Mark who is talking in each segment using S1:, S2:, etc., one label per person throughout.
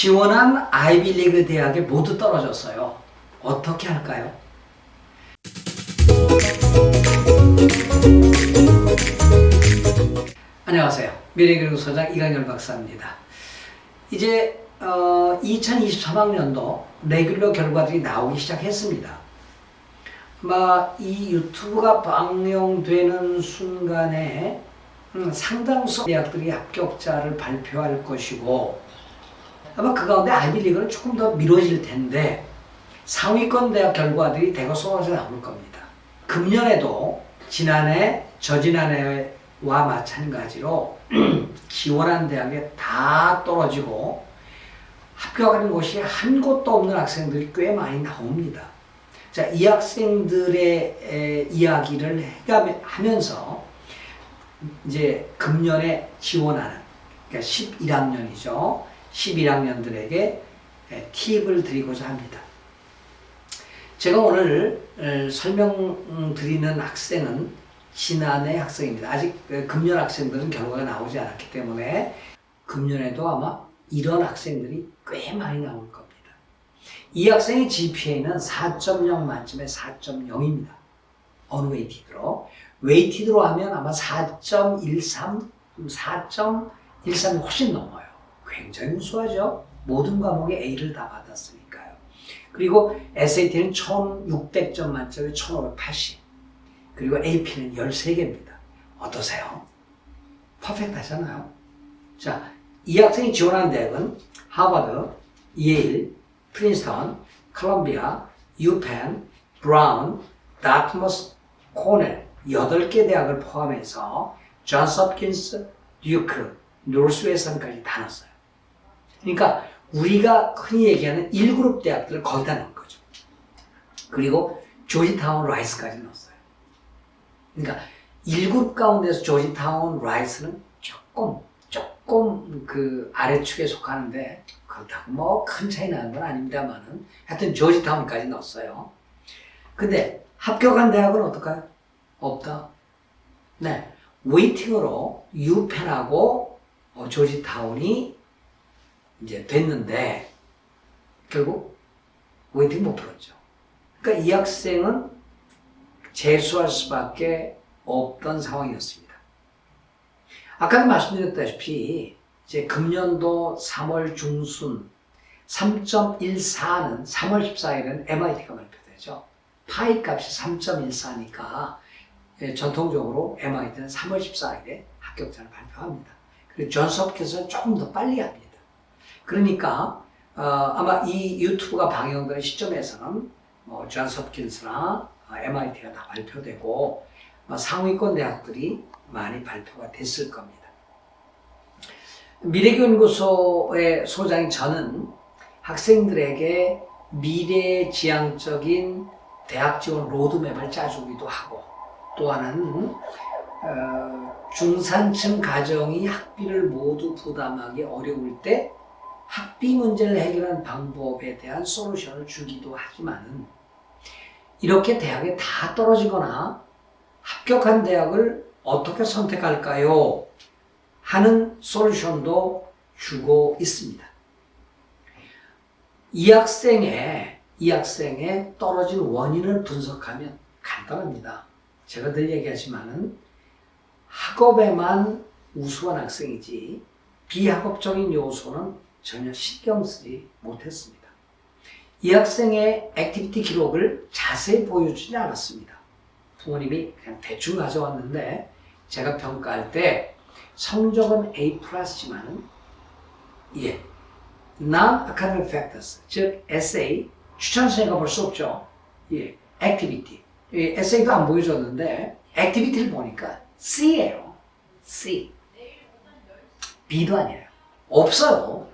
S1: 지원한 아이비리그 대학에 모두 떨어졌어요. 어떻게 할까요? 안녕하세요. 미래교육소장 이강열 박사입니다. 이제 2023학년도 레귤러 결과들이 나오기 시작했습니다. 아마 이 유튜브가 방영되는 순간에 상당수 대학들이 합격자를 발표할 것이고, 아마 그 가운데 아이비리그는 조금 더 미뤄질 텐데 상위권 대학 결과들이 대거 쏟아져 나올 겁니다. 금년에도 지난해, 저지난해와 마찬가지로 지원한 대학에 다 떨어지고 합격하는 곳이 한 곳도 없는 학생들이 꽤 많이 나옵니다. 자, 이 학생들의 이야기를 하면서 이제 금년에 지원하는, 그러니까 11학년이죠. 11학년들에게 팁을 드리고자 합니다. 제가 오늘 설명드리는 학생은 지난해 학생입니다. 아직 금년 학생들은 결과가 나오지 않았기 때문에 금년에도 아마 이런 학생들이 꽤 많이 나올 겁니다. 이 학생의 GPA는 4.0 만점에 4.0입니다. 어느 웨이티드로? 웨이티드로 하면 아마 4.13, 4.13이 훨씬 넘어요. 굉장히 우수하죠. 모든 과목에 A를 다 받았으니까요. 그리고 SAT는 1600점 만점에 1580. 그리고 AP는 13개입니다. 어떠세요? 퍼펙트 하잖아요. 자, 이 학생이 지원한 대학은 하버드, 예일, 프린스턴, 컬럼비아, 유펜, 브라운, 다트머스, 코넬 8개 대학을 포함해서 존스 홉킨스, 듀크, 노스웨스턴까지 다 넣었어요. 그러니까 우리가 흔히 얘기하는 1그룹 대학들을 거의 다 넣은 거죠. 그리고 조지타운 라이스까지 넣었어요. 그러니까 1그룹 가운데서 조지타운 라이스는 조금 그 아래축에 속하는데 그렇다고 뭐 큰 차이 나는 건 아닙니다만은 하여튼 조지타운까지 넣었어요. 근데 합격한 대학은 어떨까요? 없다. 네, 웨이팅으로 유펜하고 조지타운이 이제 됐는데 결국 웨이팅 못 풀었죠. 그러니까 이 학생은 재수할 수밖에 없던 상황이었습니다. 아까도 말씀드렸다시피 이제 금년도 3월 중순 3.14는 3월 14일은 MIT가 발표되죠. 파이 값이 3.14니까 전통적으로 MIT는 3월 14일에 합격자를 발표합니다. 그리고 존스 홉킨스는 조금 더 빨리 합니다. 그러니까 아마 이 유튜브가 방영되는 시점에서는 존스 홉킨스나 MIT가 다 발표되고 상위권 대학들이 많이 발표가 됐을 겁니다. 미래교연구소의 소장인 저는 학생들에게 미래지향적인 대학 지원 로드맵을 짜주기도 하고, 또 하나는 중산층 가정이 학비를 모두 부담하기 어려울 때 학비 문제를 해결하는 방법에 대한 솔루션을 주기도 하지만, 이렇게 대학에 다 떨어지거나 합격한 대학을 어떻게 선택할까요? 하는 솔루션도 주고 있습니다. 이 학생의 떨어진 원인을 분석하면 간단합니다. 제가 늘 얘기하지만은 학업에만 우수한 학생이지 비학업적인 요소는 전혀 신경 쓰지 못했습니다. 이 학생의 액티비티 기록을 자세히 보여주지 않았습니다. 부모님이 그냥 대충 가져왔는데 제가 평가할 때 성적은 A+지만은 non-academic factors, 즉 essay, 추천서가 볼 수 없죠. activity. essay도 안 보여줬는데 activity를 보니까 C예요. C. B도 아니에요. 없어요.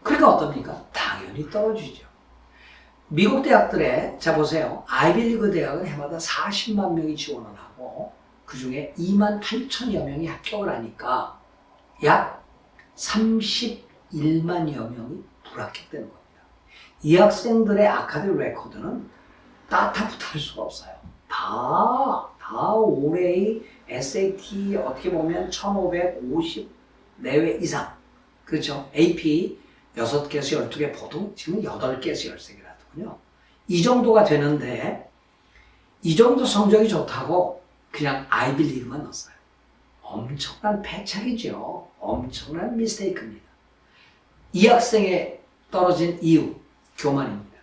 S1: 그러니까 어떻습니까? 당연히 떨어지죠. 미국 대학들에, 자 보세요. 아이비리그 대학은 해마다 40만 명이 지원을 하고 그 중에 2만 8천여 명이 합격을 하니까 약 31만여 명이 불합격되는 겁니다. 이 학생들의 아카데믹 레코드는 따타부터 할 수가 없어요. 다 올해의 SAT 어떻게 보면 1550 내외 이상, 그렇죠? AP 6개에서 12개, 보통 지금 8개에서 13개라더군요. 이 정도가 되는데, 이 정도 성적이 좋다고 그냥 아이빌리그만 넣었어요. 엄청난 패착이죠. 엄청난 미스테이크입니다. 이 학생의 떨어진 이유, 교만입니다.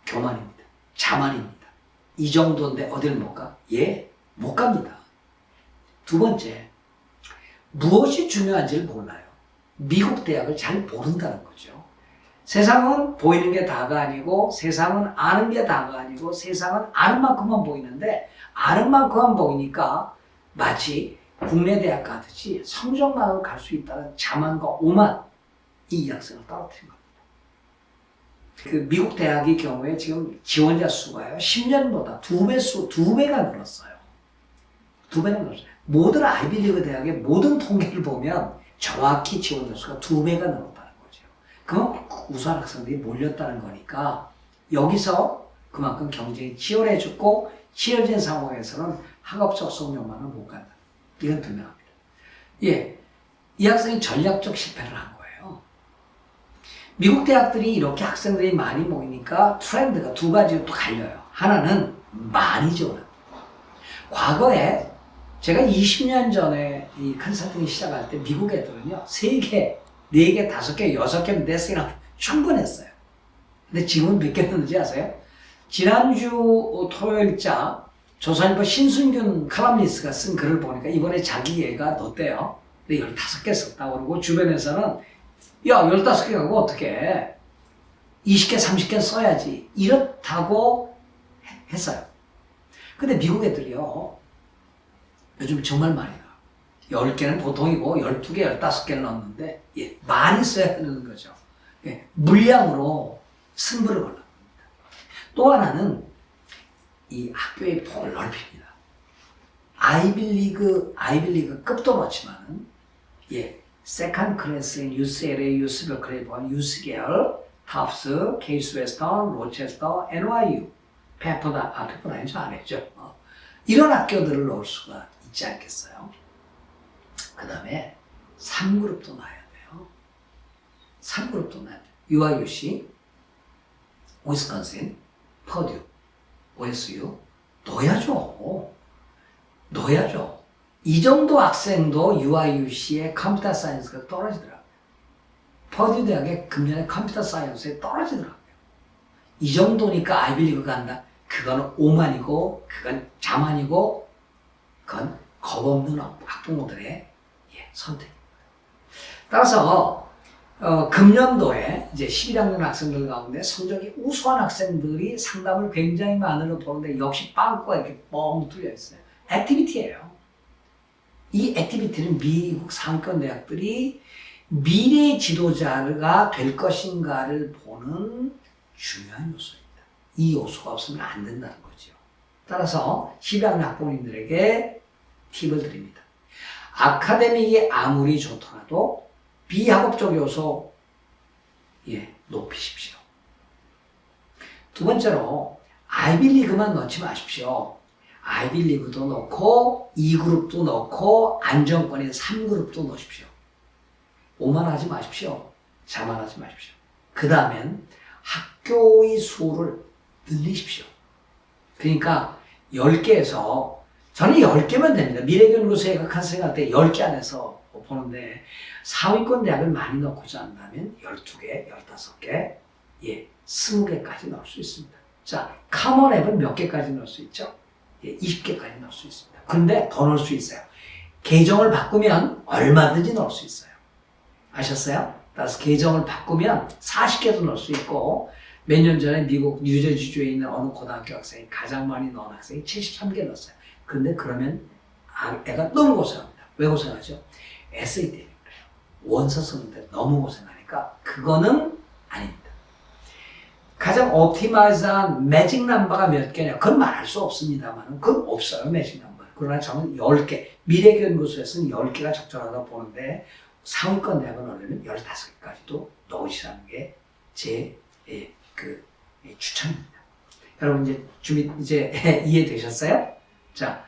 S1: 교만입니다. 자만입니다. 이 정도인데 어딜 못 가? 예, 못 갑니다. 두 번째, 무엇이 중요한지를 몰라요. 미국 대학을 잘 모른다는 거죠. 세상은 보이는 게 다가 아니고, 세상은 아는 게 다가 아니고, 세상은 아는 만큼만 보이는데, 아는 만큼만 보이니까 마치 국내 대학 가듯이 성적만으로 갈 수 있다는 자만과 오만, 이 학생을 떨어뜨린 겁니다. 그 미국 대학의 경우에 지금 지원자 수가요, 10년보다 두 배가 늘었어요. 2배가 늘었어요. 모든 아이비리그 대학의 모든 통계를 보면 정확히 지원자 수가 2배가 늘었다는 거죠. 그만큼 우수한 학생들이 몰렸다는 거니까 여기서 그만큼 경쟁이 치열해졌고, 치열진 상황에서는 학업적 성적만은 못 간다. 이건 분명합니다. 예, 이 학생이 전략적 실패를 한 거예요. 미국 대학들이 이렇게 학생들이 많이 모이니까 트렌드가 두 가지로 또 갈려요. 하나는 많이 지원합니다. 과거에 제가 20년 전에 이 컨설팅을 시작할 때 미국 애들은요, 3개, 4개, 5개, 6개, 4개나 충분했어요. 근데 지금은 몇 개 넣는지 아세요? 지난주 토요일자 조선일보 신순균 칼럼니스트가 쓴 글을 보니까 이번에 자기 얘가 넣었대요. 근데 15개 썼다고 그러고, 주변에서는 야, 15개 가고 어떡해. 20개, 30개 써야지. 이렇다고 했어요. 근데 미국 애들이요, 요즘 정말 많이 나와요. 10개는 보통이고 12개, 15개를 넣었는데, 예, 많이 써야 되는 거죠. 예, 물량으로 승부를 걸는 겁니다. 또 하나는 이 학교의 폭을 넓힙니다. 아이빌리그 급도 그렇지만은, 예, 세컨 클래스인 UCLA, 유스버클리, 유스계열, 타프스, 케이스 웨스턴, 로체스터, NYU, 페퍼다인지 안 했죠. 이런 학교들을 넣을 수가 있지 않겠어요? 그 다음에 3그룹도 놔야 돼요. 3그룹도 놔야 돼요. UIUC, 위스콘신, 퍼듀, OSU, 넣어야죠. 넣어야죠. 이 정도 학생도 UIUC의 컴퓨터 사이언스가 떨어지더라고요. 퍼듀 대학의 금년에 컴퓨터 사이언스에 떨어지더라고요. 이 정도니까 아이빌리그 간다. 그건 오만이고, 그건 자만이고, 그건 겁없는 학부모들의 선택입니다. 따라서 금년도에 이제 11학년 학생들 가운데 성적이 우수한 학생들이 상담을 굉장히 많이 보는데, 역시 빵꾸가 이렇게 뻥 뚫려 있어요. 액티비티예요. 이 액티비티는 미국 상권 대학들이 미래의 지도자가 될 것인가를 보는 중요한 요소입니다. 이 요소가 없으면 안 된다는 거죠. 따라서 12학년 학부모님들에게 팁을 드립니다. 아카데믹이 아무리 좋더라도 비학업적 요소, 예, 높이십시오. 두 번째로 아이빌리그만 넣지 마십시오. 아이빌리그도 넣고 2그룹도 넣고 안정권인 3그룹도 넣으십시오. 오만하지 마십시오. 자만하지 마십시오. 그 다음엔 학교의 수를 늘리십시오. 그러니까 10개에서, 저는 10개면 됩니다. 미래연구소에 학생할 때 10개 안에서 보는데, 상위권 대학을 많이 넣고자 한다면 12개, 15개, 예, 20개까지 넣을 수 있습니다. 자, 커먼 앱은 몇 개까지 넣을 수 있죠? 예, 20개까지 넣을 수 있습니다. 근데 더 넣을 수 있어요. 계정을 바꾸면 얼마든지 넣을 수 있어요. 아셨어요? 따라서 계정을 바꾸면 40개도 넣을 수 있고, 몇 년 전에 미국 뉴저지주에 있는 어느 고등학교 학생이 가장 많이 넣은 학생이 73개 넣었어요. 근데 그러면 애가 너무 고생합니다. 왜 고생하죠? 에세이 때문에 그래요. 원서 쓰는데 너무 고생하니까 그거는 아닙니다. 가장 옵티마이즈한 매직 넘버가 몇 개냐? 그건 말할 수 없습니다만, 그건 없어요, 매직 넘버. 그러나 저는 10개, 미래연구소에서는 10개가 적절하다고 보는데, 상위권 대학을 넣으려면 15개까지도 넣으시라는 게 제 추천입니다. 여러분 이제 이해되셨어요? 자,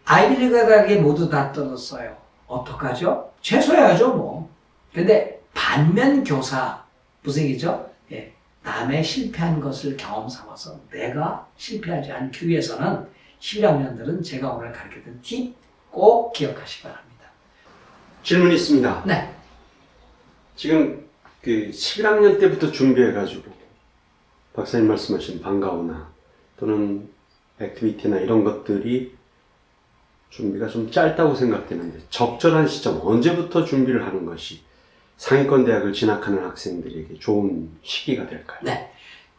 S1: 아이빌리그 대학에 모두 다 떨어졌어요. 어떡하죠? 최소해야죠, 뭐. 근데 반면 교사 무슨 얘기죠? 예, 남의 실패한 것을 경험 삼아서 내가 실패하지 않기 위해서는 11학년들은 제가 오늘 가르쳤던 팁 꼭 기억하시기 바랍니다.
S2: 질문 있습니다.
S1: 네.
S2: 지금 그 11학년 때부터 준비해가지고 박사님 말씀하신 방과후나 또는 액티비티나 이런 것들이 준비가 좀 짧다고 생각되는데 적절한 시점, 언제부터 준비를 하는 것이 상위권 대학을 진학하는 학생들에게 좋은 시기가 될까요?
S1: 네.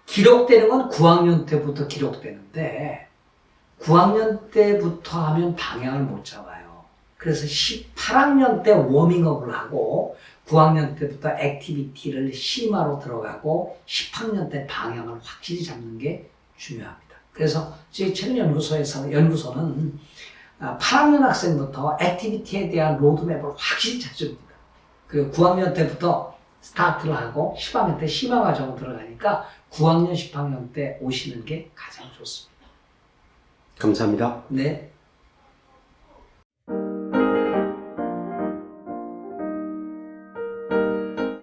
S1: 기록되는 건 9학년 때부터 기록되는데 9학년 때부터 하면 방향을 못 잡아요. 그래서 18학년 때 워밍업을 하고 9학년 때부터 액티비티를 심화로 들어가고 10학년 때 방향을 확실히 잡는 게 중요합니다. 그래서 저희 연구소는 8학년 학생부터 액티비티에 대한 로드맵을 확실히 잡습니다. 그리고 9학년 때부터 스타트를 하고 10학년 때 심화 과정으로 들어가니까 9학년, 10학년 때 오시는 게 가장 좋습니다.
S2: 감사합니다.
S1: 네.